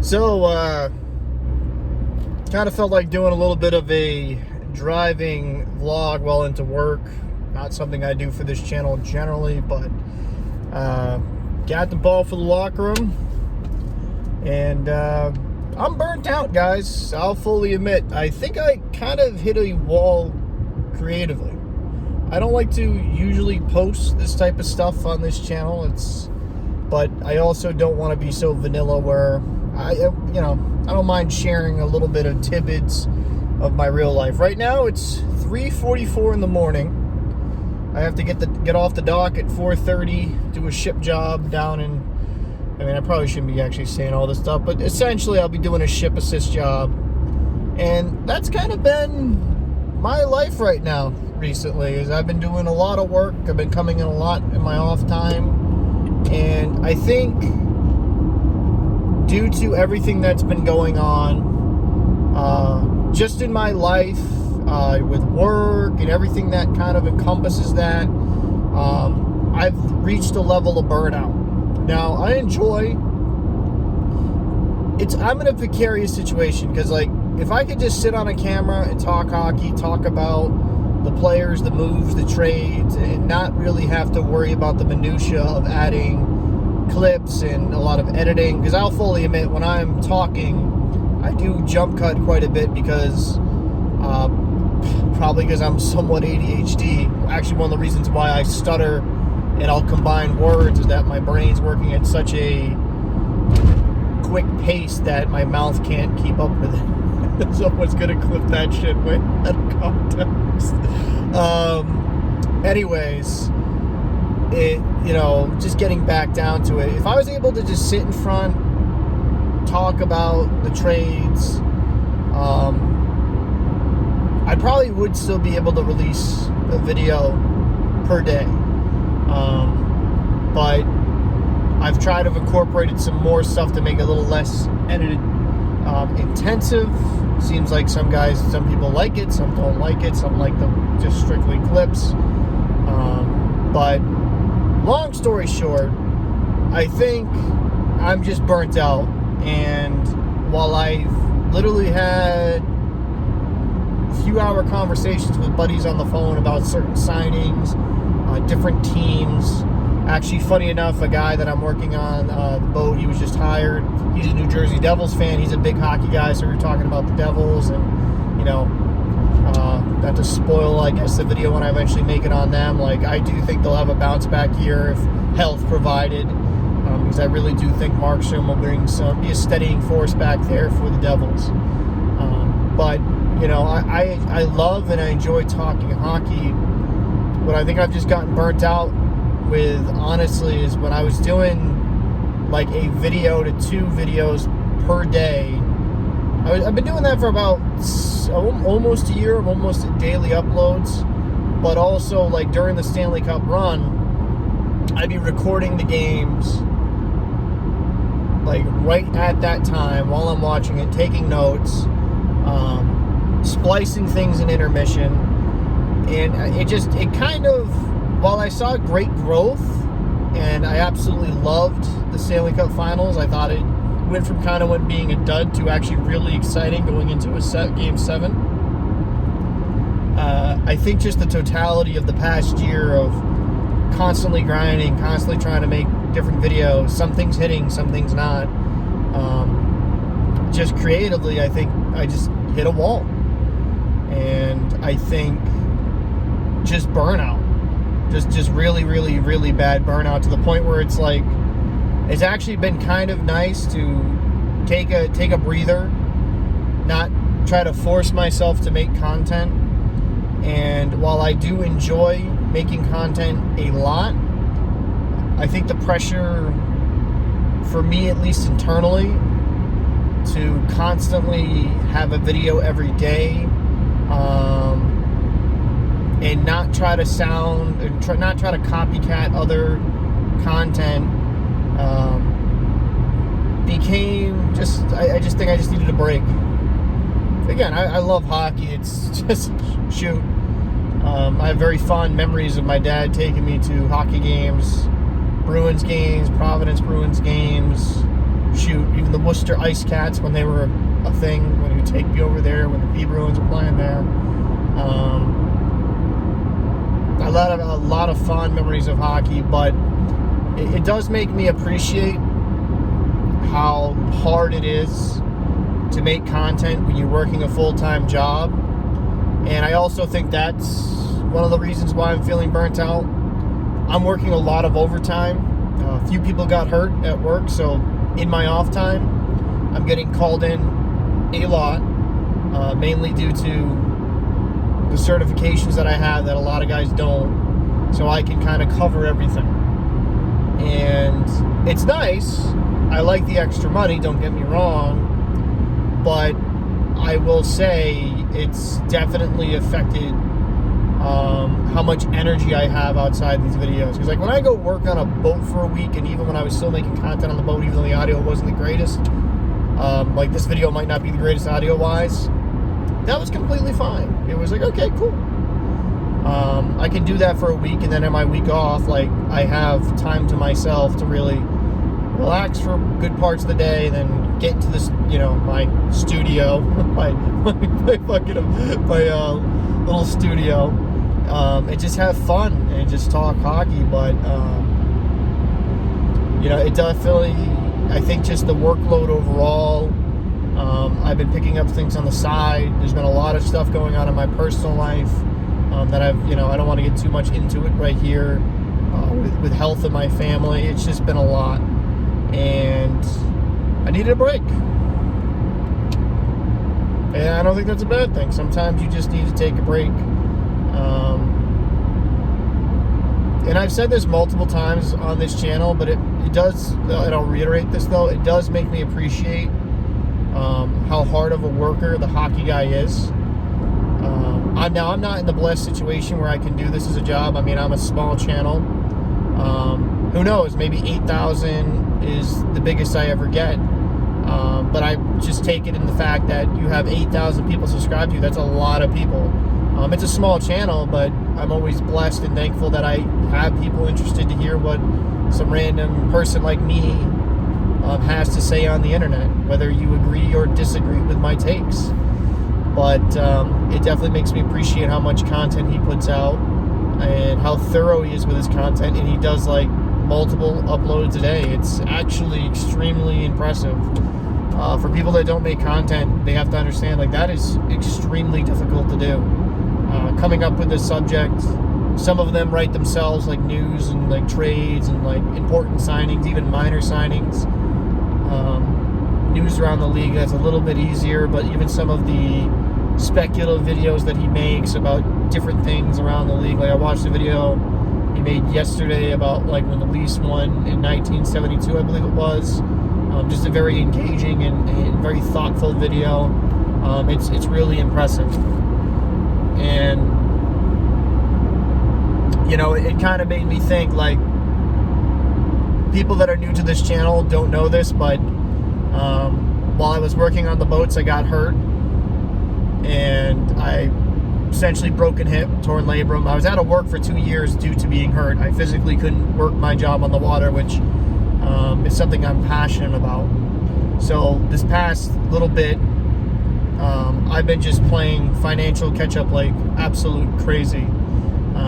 So, kind of felt like doing a little bit of a driving vlog while into work. Not something I do for this channel generally, but got the ball for the locker room. And I'm burnt out, guys. I'll fully admit. I think I kind of hit a wall creatively. I don't like to usually post this type of stuff on this channel. But I also don't want to be so vanilla where I don't mind sharing a little bit of tidbits of my real life. Right now, it's 3:44 in the morning. I have to get off the dock at 4:30, do a ship job down in. I probably shouldn't be actually saying all this stuff, but essentially, I'll be doing a ship assist job, and that's kind of been my life right now recently. Is I've been doing a lot of work. I've been coming in a lot in my off time, and I think, due to everything that's been going on, just in my life, with work and everything that kind of encompasses that, I've reached a level of burnout. Now, I enjoy I'm in a precarious situation because, if I could just sit on a camera and talk hockey, talk about the players, the moves, the trades, and not really have to worry about the minutia of adding clips and a lot of editing, because I'll fully admit when I'm talking I do jump cut quite a bit because probably because I'm somewhat ADHD. Actually, one of the reasons why I stutter and I'll combine words is that my brain's working at such a quick pace that my mouth can't keep up with it. Someone's gonna clip that shit way out of context. Anyways, just getting back down to it. If I was able to just sit in front, talk about the trades, I probably would still be able to release a video per day. But I've tried to incorporate some more stuff to make it a little less edited, intensive. Seems like some people like it, some don't like it, some like them just strictly clips. But long story short, I think I'm just burnt out. And while I've literally had a few hour conversations with buddies on the phone about certain signings, different teams. Actually, funny enough, a guy that I'm working on the boat, he was just hired. He's a New Jersey Devils fan. He's a big hockey guy, so we were talking about the Devils, and not to spoil, I guess, the video when I eventually make it on them. I do think they'll have a bounce back year if health provided, because I really do think Markstrom will be a steadying force back there for the Devils. But I love and I enjoy talking hockey. What I think I've just gotten burnt out with, honestly, is when I was doing a video to 2 videos per day. I've been doing that for about almost a year. I'm almost at daily uploads. But also, during the Stanley Cup run, I'd be recording the games right at that time while I'm watching it, taking notes, splicing things in intermission. And it kind of, while I saw great growth, and I absolutely loved the Stanley Cup Finals, I thought it went from kind of being a dud to actually really exciting going into Game 7. I think just the totality of the past year of constantly grinding, constantly trying to make different videos, some things hitting, some things not. Just creatively, I think I just hit a wall. And I think just burnout. Just really, really, really bad burnout, to the point where it's it's actually been kind of nice to take a breather, not try to force myself to make content. And while I do enjoy making content a lot, I think the pressure, for me at least internally, to constantly have a video every day, and not try to not try to copycat other content, became just, I just think I just needed a break. Again, I love hockey. It's just, shoot. I have very fond memories of my dad taking me to hockey games, Bruins games, Providence Bruins games. Shoot, even the Worcester Ice Cats when they were a thing, when he would take me over there, when the P Bruins were playing there. A lot of fond memories of hockey, but it does make me appreciate how hard it is to make content when you're working a full-time job. And I also think that's one of the reasons why I'm feeling burnt out. I'm working a lot of overtime. A few people got hurt at work, so in my off time, I'm getting called in a lot, mainly due to the certifications that I have that a lot of guys don't, so I can kind of cover everything. And it's nice. I like the extra money, don't get me wrong, but I will say it's definitely affected how much energy I have outside these videos. Because like when I go work on a boat for a week, and even when I was still making content on the boat, even though the audio wasn't the greatest, like this video might not be the greatest audio wise, that was completely fine. It was like, okay, cool. I can do that for a week, and then in my week off, like I have time to myself to really relax for good parts of the day, and then get into this, my studio, my little studio, and just have fun and just talk hockey. But it definitely, I think just the workload overall. I've been picking up things on the side. There's been a lot of stuff going on in my personal life that I don't want to get too much into it right here, with health of my family. It's just been a lot, and I needed a break. And I don't think that's a bad thing. Sometimes you just need to take a break. And I've said this multiple times on this channel, but it does, and I'll reiterate this though, it does make me appreciate how hard of a worker the hockey guy is. I'm not in the blessed situation where I can do this as a job. I mean, I'm a small channel. Who knows? Maybe 8,000 is the biggest I ever get. But I just take it in the fact that you have 8,000 people subscribed to you. That's a lot of people. It's a small channel, but I'm always blessed and thankful that I have people interested to hear what some random person like me has to say on the internet, whether you agree or disagree with my takes. But it definitely makes me appreciate how much content he puts out and how thorough he is with his content, and he does like multiple uploads a day. It's actually extremely impressive. For people that don't make content, they have to understand like that is extremely difficult to do. Coming up with this subject, some of them write themselves like news and like trades and like important signings, even minor signings, news around the league. That's a little bit easier, but even some of the speculative videos that he makes about different things around the league. Like I watched a video he made yesterday about like when the Leafs won in 1972, I believe it was. Just a very engaging and very thoughtful video. It's really impressive. And it kind of made me think, like, people that are new to this channel don't know this, but while I was working on the boats, I got hurt, and I essentially broken hip, torn labrum. I was out of work for 2 years due to being hurt. I physically couldn't work my job on the water, which is something I'm passionate about. So this past little bit, I've been just playing financial catch-up like absolute crazy.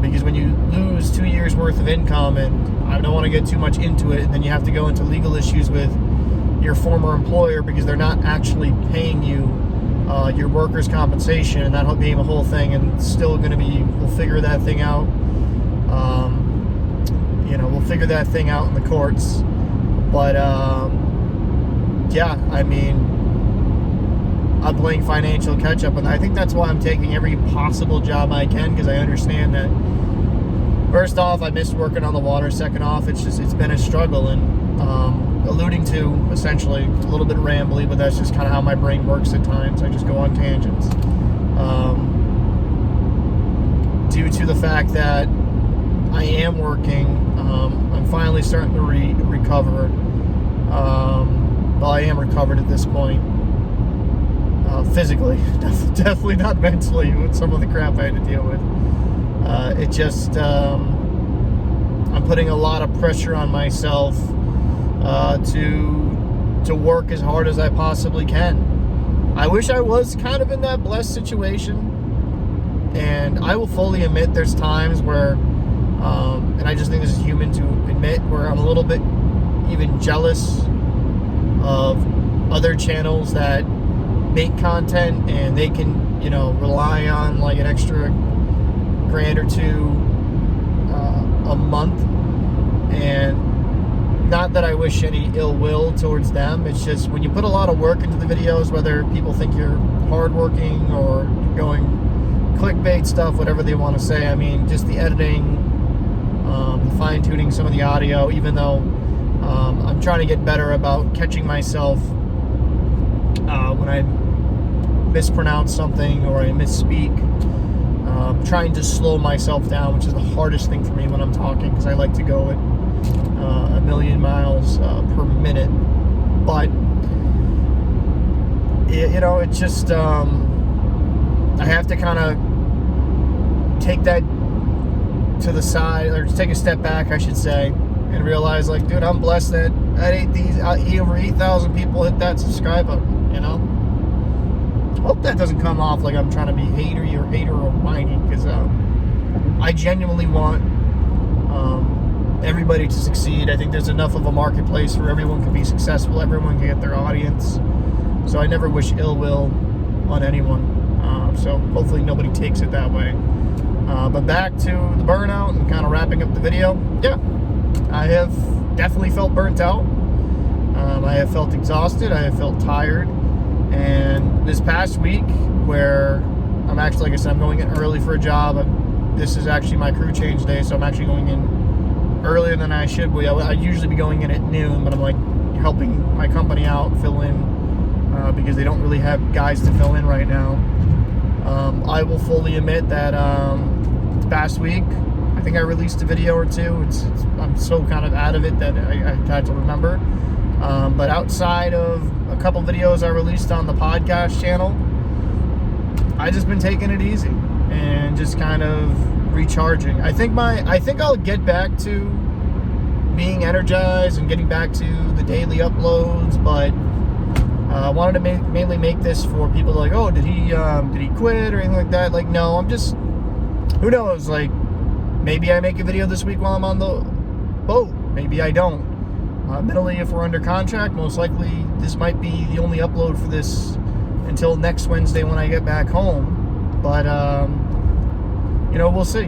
Because when you lose 2 years worth of income, and I don't want to get too much into it, and then you have to go into legal issues with your former employer because they're not actually paying you your workers' compensation, and that being a whole thing, and still going to be, we'll figure that thing out. We'll figure that thing out in the courts. But yeah, I mean, I'm playing financial catch-up, and I think that's why I'm taking every possible job I can, because I understand that, first off, I missed working on the water. Second off, it's been a struggle, and alluding to, essentially, a little bit rambly, but that's just kind of how my brain works at times. I just go on tangents. Due to the fact that I am working, I'm finally starting to recover. Well, I am recovered at this point. Physically, definitely not mentally with some of the crap I had to deal with. It just, I'm putting a lot of pressure on myself to to work as hard as I possibly can. I wish I was kind of in that blessed situation, and I will fully admit there's times where, and I just think this is human to admit, where I'm a little bit even jealous of other channels that make content and they can, you know, rely on like an extra grand or two a month. And not that I wish any ill will towards them, it's just when you put a lot of work into the videos, whether people think you're hardworking or going clickbait stuff, whatever they want to say, I mean, just the editing, the fine-tuning some of the audio, even though I'm trying to get better about catching myself when I mispronounce something or I misspeak, trying to slow myself down, which is the hardest thing for me when I'm talking, because I like to go at a million miles per minute. But you know, it's just I have to kind of take that to the side, or take a step back, I should say, and realize, like, dude, I'm blessed that over 8,000 people hit that subscribe button, you know? Hope that doesn't come off like I'm trying to be hatery or whiny, because I genuinely want everybody to succeed. I think there's enough of a marketplace where everyone can be successful, everyone can get their audience. So I never wish ill will on anyone. So hopefully nobody takes it that way. But back to the burnout and kind of wrapping up the video. Yeah, I have definitely felt burnt out. I have felt exhausted. I have felt tired. And this past week, where I'm actually, like I said, I'm going in early for a job. This is actually my crew change day, so I'm actually going in earlier than I should be. I'd usually be going in at noon, but I'm like helping my company out, fill in, because they don't really have guys to fill in right now. I will fully admit that this past week, I think I released a video or two. I'm so kind of out of it that I had to remember. But outside of a couple videos I released on the podcast channel, I just been taking it easy and just kind of recharging. I think I'll get back to being energized and getting back to the daily uploads, but I wanted to mainly make this for people like, oh, did he quit or anything like that? Like, no, I'm just, who knows, like, maybe I make a video this week while I'm on the boat, maybe I don't. Admittedly, if we're under contract, most likely this might be the only upload for this until next Wednesday when I get back home. But, you know, we'll see.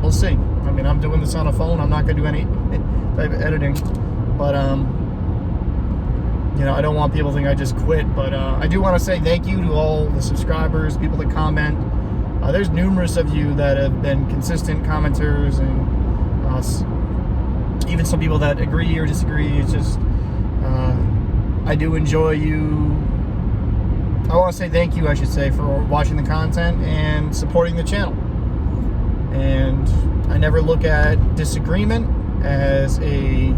We'll see. I mean, I'm doing this on a phone. I'm not going to do any type of editing. But, you know, I don't want people to think I just quit. But I do want to say thank you to all the subscribers, people that comment. There's numerous of you that have been consistent commenters, and even some people that agree or disagree. It's just, I do enjoy you. I want to say thank you, I should say, for watching the content and supporting the channel. And I never look at disagreement as a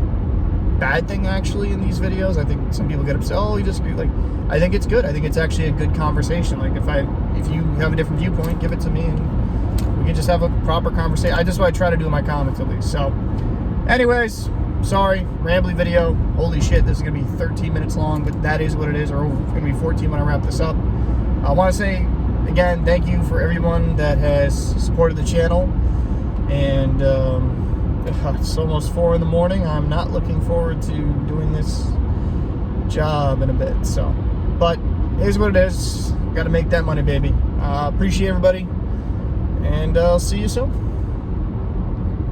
bad thing, actually, in these videos. I think some people get upset, oh, you disagree. Like, I think it's good. I think it's actually a good conversation. Like, if you have a different viewpoint, give it to me, and we can just have a proper conversation. That's what I try to do in my comments, at least. So, anyways, sorry, rambly video. Holy shit, this is going to be 13 minutes long, but that is what it is, or it's going to be 14 when I wrap this up. I want to say, again, thank you for everyone that has supported the channel. And it's almost 4 in the morning. I'm not looking forward to doing this job in a bit. So, but it is what it is. Got to make that money, baby. Appreciate everybody, and I'll see you soon.